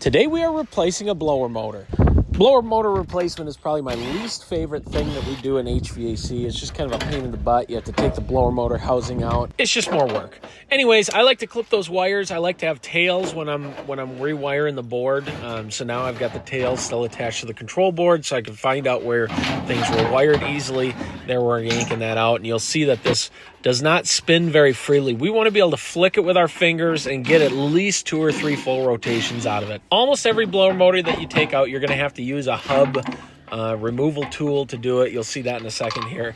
Today we are replacing a blower motor. Blower motor replacement is probably my least favorite thing that we do in HVAC. It's just kind of a pain in the butt. You have to take the blower motor housing out. It's just more work. Anyways, I like to clip those wires. I like to have tails when I'm rewiring the board. So now I've got the tails still attached to the control board so I can find out where things were wired easily. There we're yanking that out, and you'll see that this does not spin very freely. We want to be able to flick it with our fingers and get at least 2 or 3 full rotations out of it. Almost every blower motor that you take out, you're going to have to use a hub removal tool to do it. You'll see that in a second here.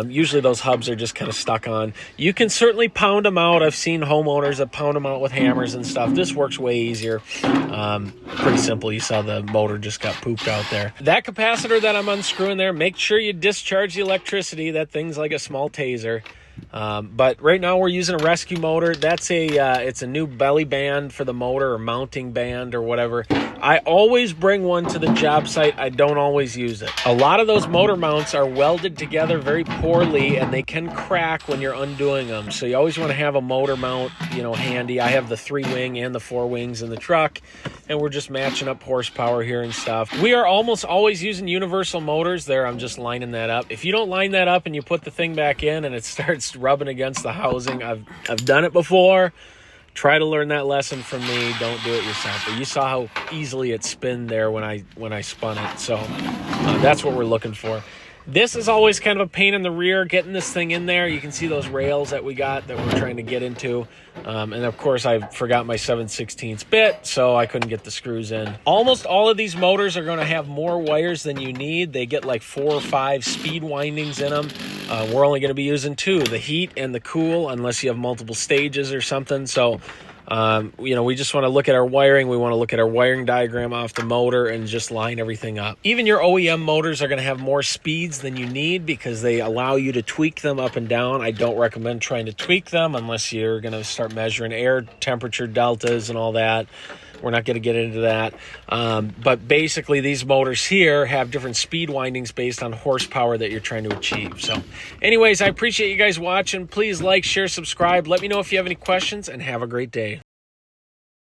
Usually those hubs are just kind of stuck on. You can certainly pound them out. I've seen homeowners that pound them out with hammers and stuff. This works way easier. Pretty simple. You saw the motor just got pooped out there. That capacitor that I'm unscrewing there, make sure you discharge the electricity. That thing's like a small taser. But right now we're using a rescue motor. That's it's a new belly band for the motor, or mounting band or whatever. I always bring one to the job site. I don't always use it. A lot of those motor mounts are welded together very poorly, and they can crack when you're undoing them. So you always want to have a motor mount, handy. I have the 3-wing and the 4 wings in the truck, and we're just matching up horsepower here and stuff. We are almost always using universal motors. There, I'm just lining that up. If you don't line that up and you put the thing back in and it starts rubbing against the housing, I've done it before. Try to learn that lesson from me. Don't do it yourself. But you saw how easily it spun there when I spun it. So that's what we're looking for. This is always kind of a pain in the rear, getting this thing in there. You can see those rails that we got that we're trying to get into. And of course, I forgot my 7/16 bit, so I couldn't get the screws in. Almost all of these motors are going to have more wires than you need. They get like 4 or 5 speed windings in them. We're only going to be using 2, the heat and the cool, unless you have multiple stages or something. So we just want to look at our wiring. We want to look at our wiring diagram off the motor and just line everything up. Even your OEM motors are going to have more speeds than you need because they allow you to tweak them up and down. I don't recommend trying to tweak them unless you're going to start measuring air temperature deltas and all that. We're not going to get into that. But basically, these motors here have different speed windings based on horsepower that you're trying to achieve. So anyways, I appreciate you guys watching. Please like, share, subscribe. Let me know if you have any questions, and have a great day.